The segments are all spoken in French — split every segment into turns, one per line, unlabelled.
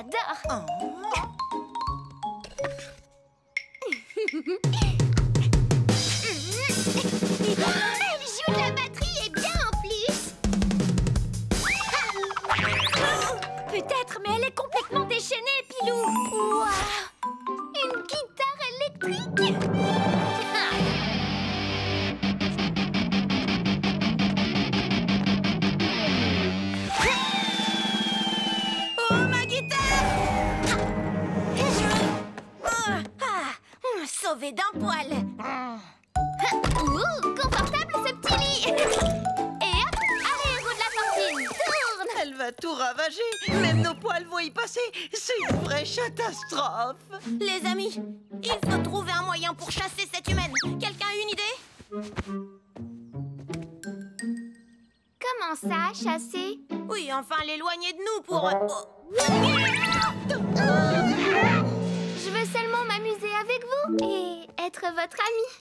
j'adore.
Elle joue de la batterie et bien en plus.
Peut-être, mais elle est complètement déchaînée, Pilou.
Waouh! Une guitare électrique.
Oh, ma guitare! Sauvée d'un poil.
Ouh, confortable ce petit lit. Et hop, allez, roue de la fortune, tourne.
Elle va tout ravager. Même nos poils vont y passer. C'est une vraie catastrophe. Les amis, il faut trouver un moyen pour chasser cette humaine. Quelqu'un a une idée?
Comment ça, chasser?
Oui, enfin l'éloigner de nous pour...
Je veux seulement m'amuser avec vous et être votre amie.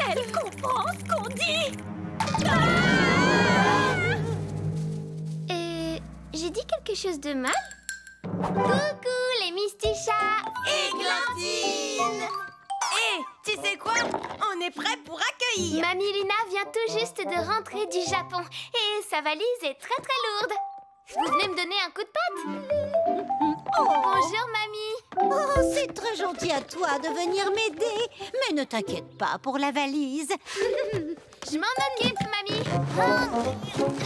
Elle comprend ce qu'on dit.
J'ai dit quelque chose de mal? Coucou les Mistichas!
Églantine! Tu sais quoi? On est prêt pour accueillir.
Mamie Lina vient tout juste de rentrer du Japon et sa valise est très très lourde. Vous venez me donner un coup de patte? Bonjour mamie.
Oh, c'est très gentil à toi de venir m'aider. Mais ne t'inquiète pas pour la valise.
Je m'en occupe mamie.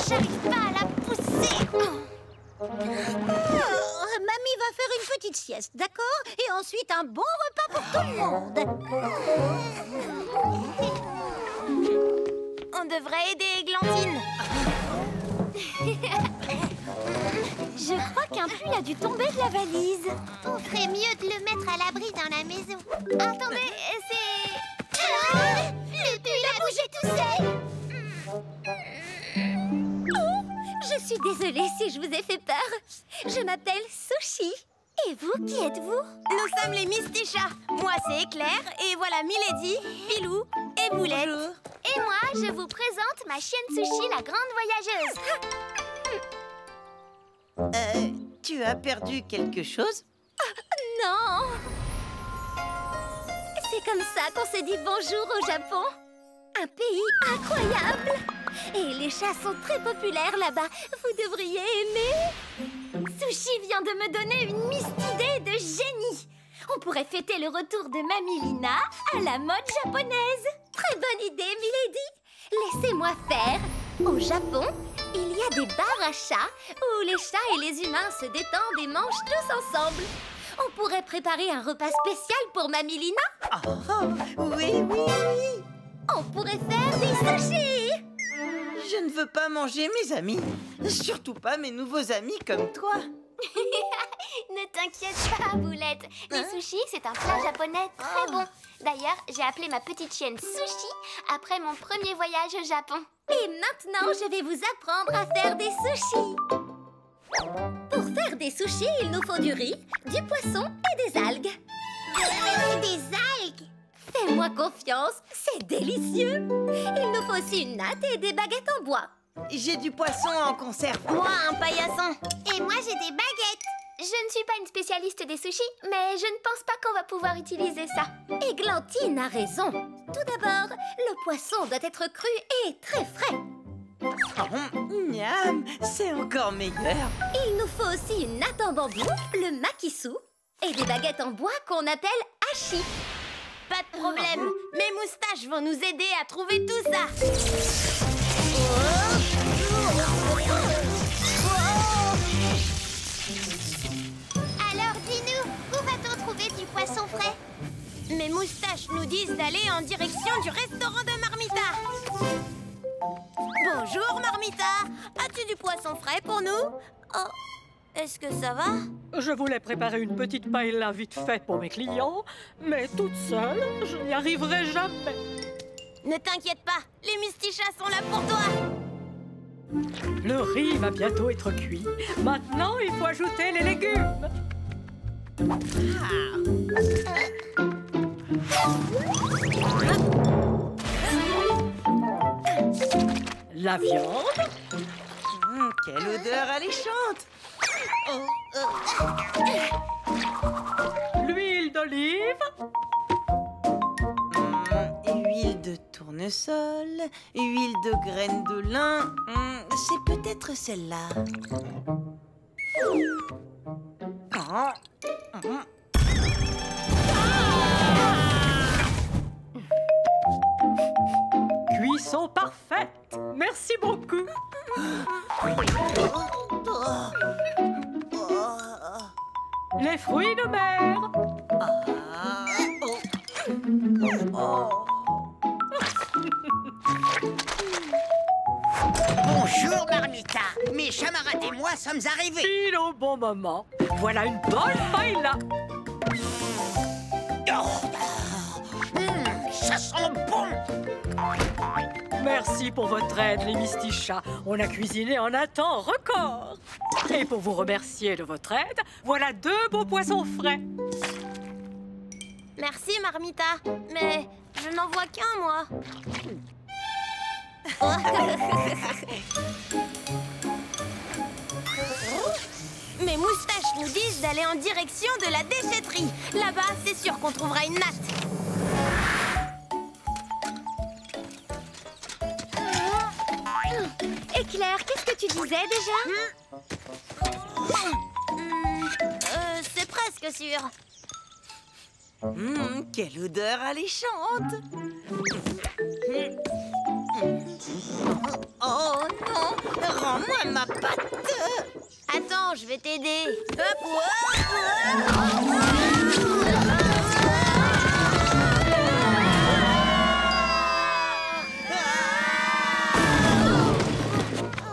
J'arrive pas à la pousser.
Oh, mamie va faire une petite sieste, d'accord? Et ensuite un bon repas pour tout le monde.
On devrait aider Églantine.
Je crois qu'un pull a dû tomber de la valise.
On ferait mieux de le mettre à l'abri dans la maison. Attendez, c'est... Le pull a bougé tout seul.
Je suis désolée si je vous ai fait peur. Je m'appelle Sushi. Et vous, qui êtes-vous?
Nous sommes les Mistichas. Moi, c'est Éclair. Et voilà Milady, Pilou et Boulette. Bonjour.
Et moi, je vous présente ma chienne Sushi, la grande voyageuse.
Tu as perdu quelque chose?
Non! C'est comme ça qu'on se dit bonjour au Japon. Un pays incroyable. Et les chats sont très populaires là-bas. Vous devriez aimer. Sushi vient de me donner une mystidée de génie. On pourrait fêter le retour de Mamie Lina à la mode japonaise. Très bonne idée, Milady. Laissez-moi faire. Au Japon, il y a des bars à chats où les chats et les humains se détendent et mangent tous ensemble. On pourrait préparer un repas spécial pour Mamie Lina.
Oui, oui, oui.
On pourrait faire des sushis.
Je ne veux pas manger mes amis. Surtout pas mes nouveaux amis comme toi.
Ne t'inquiète pas, Boulette. Les sushis, c'est un plat japonais très bon. D'ailleurs, j'ai appelé ma petite chienne Sushi après mon premier voyage au Japon.
Et maintenant, je vais vous apprendre à faire des sushis. Pour faire des sushis, il nous faut du riz, du poisson et des algues.
Des algues?
Fais-moi confiance, c'est délicieux. Il nous faut aussi une natte et des baguettes en bois.
J'ai du poisson en conserve. Moi, un paillasson.
Et moi, j'ai des baguettes. Je ne suis pas une spécialiste des sushis, mais je ne pense pas qu'on va pouvoir utiliser ça.
Églantine a raison. Tout d'abord, le poisson doit être cru et très frais.
Miam, c'est encore meilleur.
Il nous faut aussi une natte en bambou, le makisu, et des baguettes en bois qu'on appelle hachi.
Pas de problème. Mes moustaches vont nous aider à trouver tout ça.
Alors, dis-nous, où va-t-on trouver du poisson frais?
Mes moustaches nous disent d'aller en direction du restaurant de Marmita. Bonjour, Marmita. As-tu du poisson frais pour nous? Oh, est-ce que ça va?
Je voulais préparer une petite paella vite fait pour mes clients, mais toute seule, je n'y arriverai jamais.
Ne t'inquiète pas, les Mistichas sont là pour toi.
Le riz va bientôt être cuit. Maintenant, il faut ajouter les légumes. La viande.
Quelle odeur alléchante.
L'huile d'olive.
Huile de tournesol, huile de graines de lin. C'est peut-être celle-là.
Cuisson parfaite. Merci beaucoup. Les fruits de mer.
Bonjour, Marmita. Mes camarades et moi sommes arrivés.
Pile au bon moment. Voilà une bonne paella.
Ça sent bon.
Merci pour votre aide, les Mistichas. On a cuisiné en un temps record. Et pour vous remercier de votre aide, voilà 2 beaux poissons frais.
Merci, Marmita. Mais je n'en vois qu'un, moi. Mes moustaches nous disent d'aller en direction de la déchetterie. Là-bas, c'est sûr qu'on trouvera une natte. Éclair, qu'est-ce que tu disais déjà? C'est presque sûr.
Quelle odeur alléchante! Oh non! Rends-moi ma pâte!
Attends, je vais t'aider.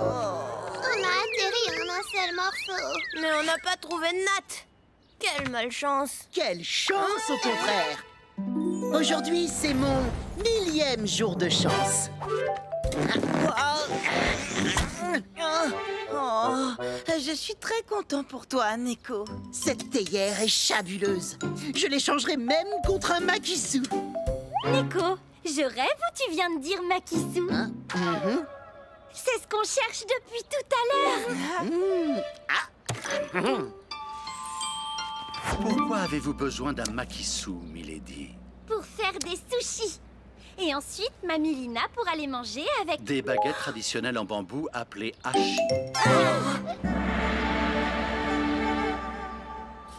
On a atterri en un seul morceau.
Mais on n'a pas trouvé de natte. Quelle malchance.
Quelle chance, au contraire. Aujourd'hui, c'est mon 1000e jour de chance.
Je suis très content pour toi, Neko.
Cette théière est chabuleuse. Je l'échangerai même contre un maquissou.
Neko, je rêve ou tu viens de dire Makissou? C'est ce qu'on cherche depuis tout à l'heure.
Pourquoi avez-vous besoin d'un makissou, Milady?
Pour faire des sushis. Et ensuite, Mamie Lina pourra les manger avec...
Des baguettes traditionnelles en bambou appelées hachi.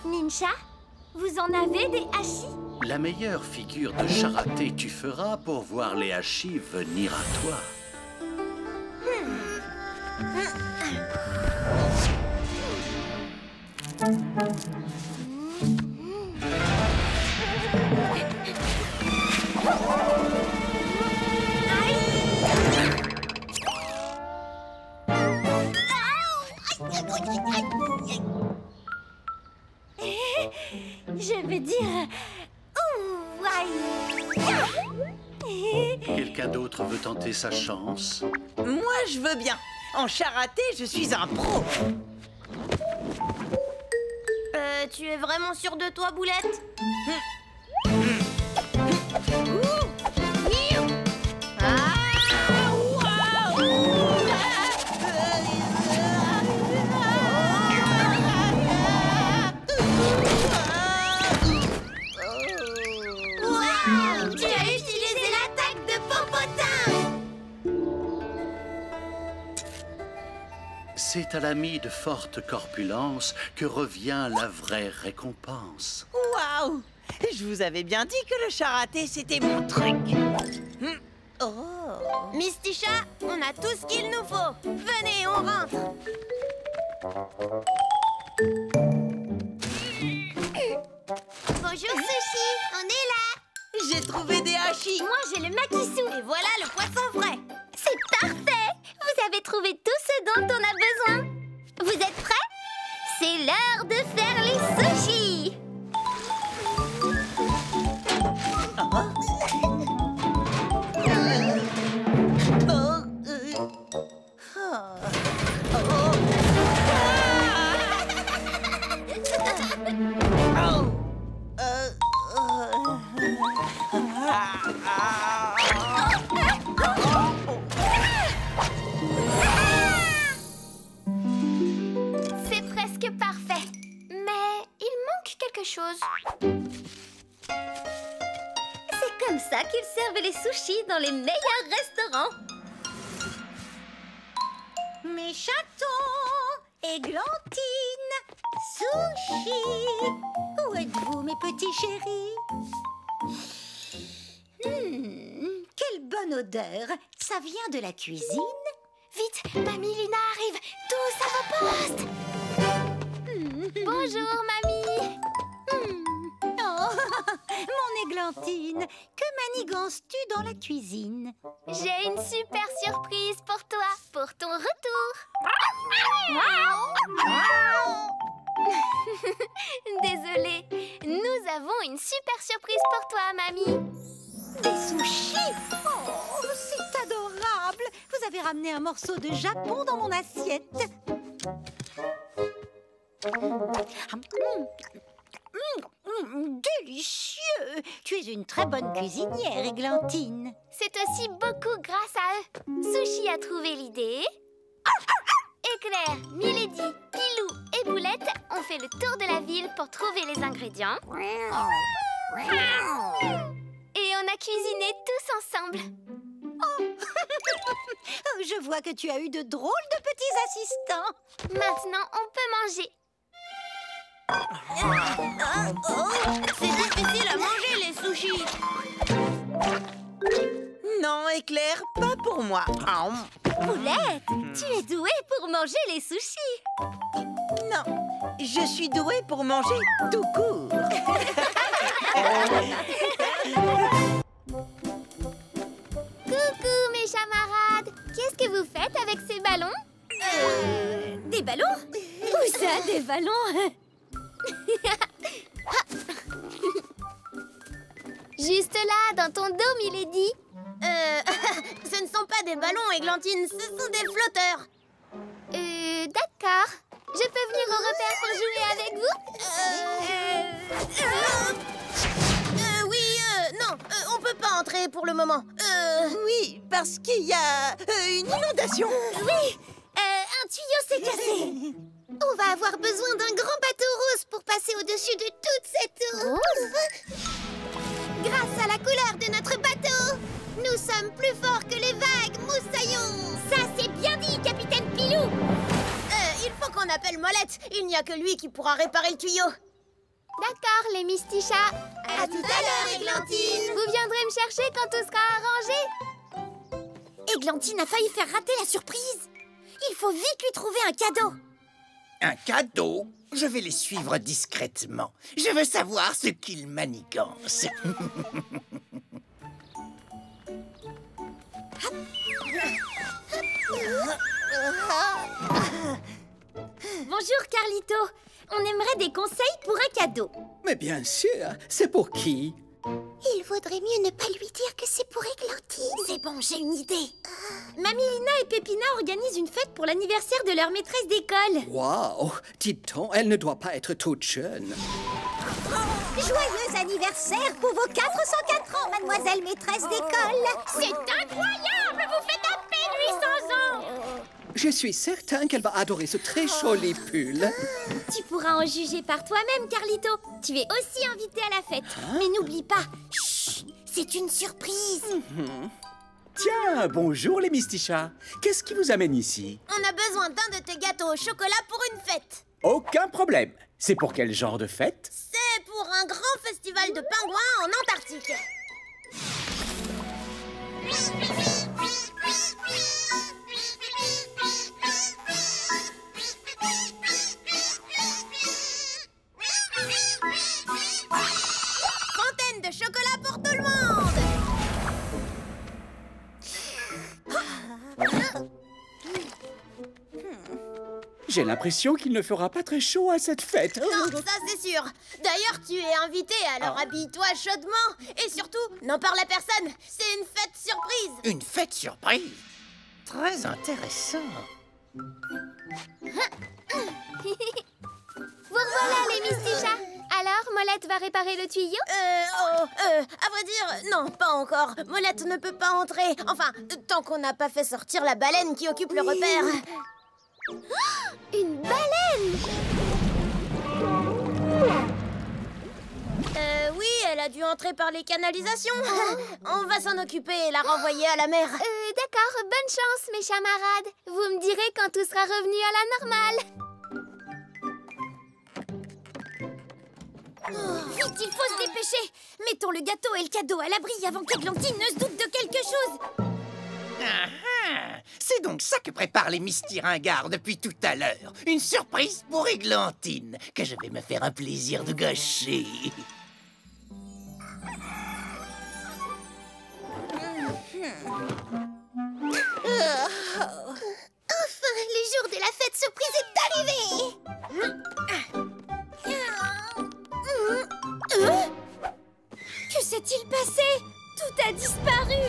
Nincha, vous en avez des hachis?
La meilleure figure de charaté tu feras pour voir les hachis venir à toi.
Je veux dire... Ouh, aïe.
Quelqu'un d'autre veut tenter sa chance?
Moi, je veux bien. En charaté, je suis un pro.
Tu es vraiment sûre de toi, Boulette? Tu as utilisé l'attaque de Popotin!
C'est à l'ami de forte corpulence que revient la vraie récompense.
Waouh! Je vous avais bien dit que le charaté, c'était mon truc.
Misticha, on a tout ce qu'il nous faut. Venez, on rentre.
Bonjour, Sushi. On est là.
J'ai trouvé des hachis.
Moi, j'ai le makissou. Et voilà le poisson frais. C'est parfait. Vous avez trouvé tout ce dont on a besoin. Vous êtes prêts? C'est l'heure de faire les sushis.
C'est presque les choses.
C'est comme ça qu'ils servent les sushis dans les meilleurs restaurants.
Mes chatons, Églantine, Sushi. Où êtes-vous, mes petits chéris? Quelle bonne odeur. Ça vient de la cuisine?
Vite, Mamie Lina arrive. Tous à vos postes. Bonjour, Mamie.
Oh, mon Églantine, que manigances-tu dans la cuisine?
J'ai une super surprise pour toi, pour ton retour. Désolée, nous avons une super surprise pour toi, Mamie.
Des sushis? Oh, c'est adorable. Vous avez ramené un morceau de Japon dans mon assiette. Délicieux. Tu es une très bonne cuisinière, Églantine.
C'est aussi beaucoup grâce à eux. Sushi a trouvé l'idée. Éclair, Milady, Pilou et Boulette ont fait le tour de la ville pour trouver les ingrédients. Et on a cuisiné tous ensemble.
Je vois que tu as eu de drôles de petits assistants.
Maintenant, on peut manger.
C'est difficile à manger, les sushis. Non, Éclair, pas pour moi.
Boulette, tu es douée pour manger les sushis.
Non, je suis douée pour manger tout court.
Coucou, mes camarades. Qu'est-ce que vous faites avec ces ballons?
Des ballons? Où ça, des ballons?
Juste là, dans ton dos, Milady.
Ce ne sont pas des ballons, Églantine, ce sont des flotteurs.
D'accord. Je peux venir au repère pour jouer avec vous?
Oui, non, on peut pas entrer pour le moment. Oui, parce qu'il y a une inondation.
Oui, un tuyau s'est cassé.
On va avoir besoin d'un grand bateau rose pour passer au-dessus de toute cette eau. Grâce à la couleur de notre bateau, nous sommes plus forts que les vagues, moussaillons.
Ça, c'est bien dit, capitaine Pilou.
Il faut qu'on appelle Molette. Il n'y a que lui qui pourra réparer le tuyau.
D'accord, les Mistichas.
À tout à l'heure, Églantine.
Vous viendrez me chercher quand tout sera arrangé.
Églantine a failli faire rater la surprise. Il faut vite lui trouver un cadeau.
Un cadeau? Je vais les suivre discrètement. Je veux savoir ce qu'ils manigancent.
Bonjour, Carlito. On aimerait des conseils pour un cadeau.
Mais bien sûr, c'est pour qui?
Il vaudrait mieux ne pas lui dire que c'est pour Églantine.
C'est bon, j'ai une idée. Mamie Lina et Pépina organisent une fête pour l'anniversaire de leur maîtresse d'école.
Waouh! Dites-donc, elle ne doit pas être toute jeune.
Joyeux anniversaire pour vos 404 ans, mademoiselle maîtresse d'école.
C'est incroyable! Vous faites à peine 800 ans!
Je suis certain qu'elle va adorer ce très joli pull.
Tu pourras en juger par toi-même, Carlito. Tu es aussi invité à la fête. Mais n'oublie pas, chut, c'est une surprise.
Tiens, bonjour les Mistichas. Qu'est-ce qui vous amène ici?
On a besoin d'un de tes gâteaux au chocolat pour une fête.
Aucun problème. C'est pour quel genre de fête?
C'est pour un grand festival de pingouins en Antarctique. Fontaine de chocolat pour tout le monde.
J'ai l'impression qu'il ne fera pas très chaud à cette fête.
Non, ça c'est sûr. D'ailleurs, tu es invité, alors habille-toi chaudement. Et surtout, n'en parle à personne. C'est une fête surprise.
Une fête surprise? Très intéressant.
Vous revoilà, les Mistichas. Alors, Molette va réparer le tuyau?
À vrai dire, non, pas encore. Molette ne peut pas entrer. Enfin, tant qu'on n'a pas fait sortir la baleine qui occupe le repère.
Une baleine!
Oui, elle a dû entrer par les canalisations. On va s'en occuper et la renvoyer à la mer.
D'accord, bonne chance, mes camarades. Vous me direz quand tout sera revenu à la normale.
Vite, il faut se dépêcher. Mettons le gâteau et le cadeau à l'abri avant qu'Églantine ne se doute de quelque chose.
C'est donc ça que préparent les Misty ringards depuis tout à l'heure. Une surprise pour Églantine, que je vais me faire un plaisir de gâcher.
Enfin, le jour de la fête surprise est arrivé. Que s'est-il passé? Tout a disparu.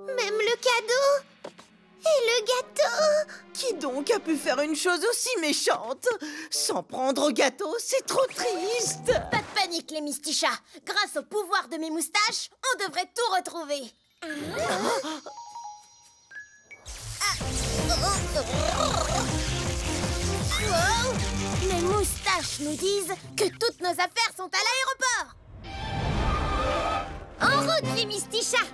Même le cadeau et le gâteau.
Qui donc a pu faire une chose aussi méchante? S'en prendre au gâteau, c'est trop triste.
Pas de panique, les Mistichas. Grâce au pouvoir de mes moustaches, on devrait tout retrouver. Les moustaches nous disent que toutes nos affaires sont à l'aéroport. En route, les Mistichas.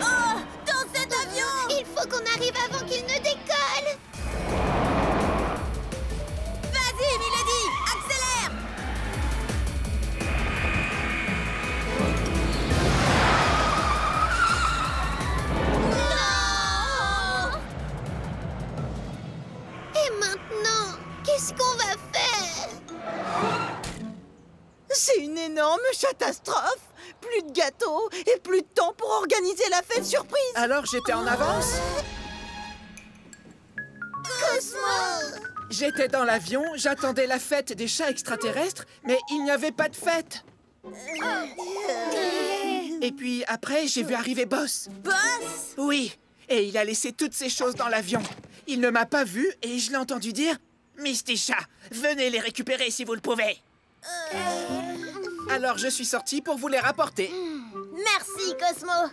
Oh, dans cet avion!
Il faut qu'on arrive avant qu'il ne décolle.
Vas-y, Milady, accélère!
Et maintenant, qu'est-ce qu'on va faire?
C'est une énorme catastrophe. Plus de gâteau et plus de temps pour organiser la fête surprise.
Alors j'étais en avance?
Cosmo!
J'étais dans l'avion, j'attendais la fête des chats extraterrestres, mais il n'y avait pas de fête. Et puis après, j'ai vu arriver Boss.
Boss?
Oui, et il a laissé toutes ces choses dans l'avion. Il ne m'a pas vu et je l'ai entendu dire « Misty Chat, venez les récupérer si vous le pouvez !» Alors je suis sorti pour vous les rapporter.
Merci, Cosmo.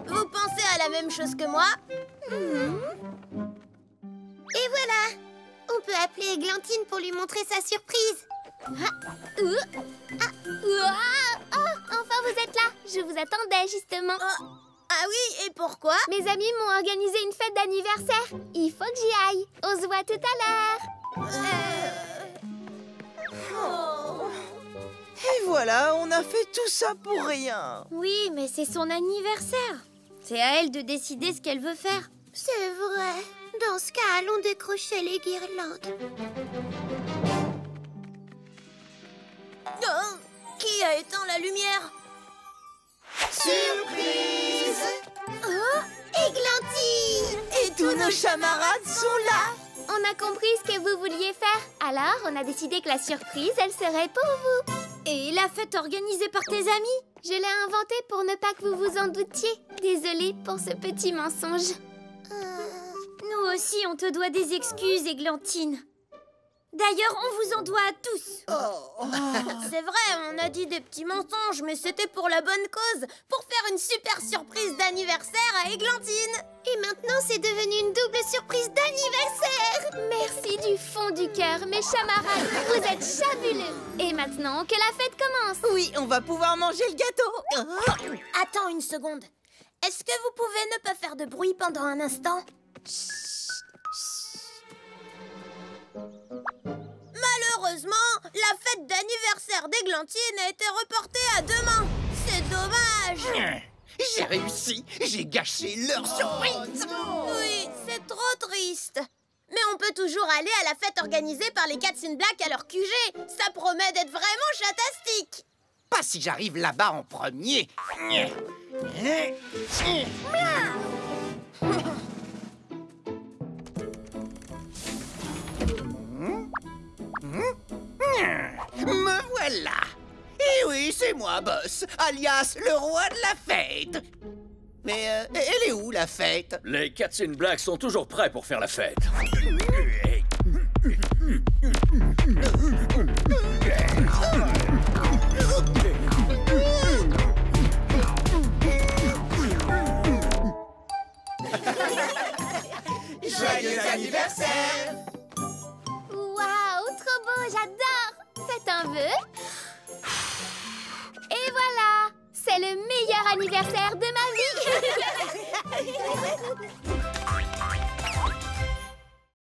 Vous pensez à la même chose que moi?
Et voilà. On peut appeler Églantine pour lui montrer sa surprise.
Enfin, vous êtes là. Je vous attendais, justement.
Ah oui, et pourquoi?
Mes amis m'ont organisé une fête d'anniversaire. Il faut que j'y aille. On se voit tout à l'heure.
Et voilà, on a fait tout ça pour rien.
Oui, mais c'est son anniversaire. C'est à elle de décider ce qu'elle veut faire. C'est vrai. Dans ce cas, allons décrocher les guirlandes.
Oh, qui a éteint la lumière?
Surprise!
Oh, Églantine!
Et tous nos camarades sont là.
On a compris ce que vous vouliez faire. Alors, on a décidé que la surprise, elle serait pour vous.
Et la fête organisée par tes amis?
Je l'ai inventée pour ne pas que vous vous en doutiez. Désolée pour ce petit mensonge.
Nous aussi, on te doit des excuses, Églantine. D'ailleurs, on vous en doit à tous.
C'est vrai, on a dit des petits mensonges, mais c'était pour la bonne cause, pour faire une super surprise d'anniversaire à Églantine.
Et maintenant, c'est devenu une double surprise d'anniversaire.
Merci du fond du cœur, mes camarades. Vous êtes fabuleux. Et maintenant, que la fête commence.
Oui, on va pouvoir manger le gâteau.
Attends une seconde. Est-ce que vous pouvez ne pas faire de bruit pendant un instant?
Malheureusement, la fête d'anniversaire d'Églantine a été reportée à demain. C'est dommage.
J'ai réussi. J'ai gâché leur surprise.
Oui, c'est trop triste. Mais on peut toujours aller à la fête organisée par les Cats in Black à leur QG. Ça promet d'être vraiment chatastique.
Pas si j'arrive là-bas en premier. Me voilà. Et oui, c'est moi, Boss, alias le roi de la fête. Mais elle est où, la fête?
Les Cats in Black sont toujours prêts pour faire la fête.
Joyeux anniversaire!
Waouh, trop beau, j'adore! Faites un vœu. Et voilà! C'est le meilleur anniversaire de ma vie!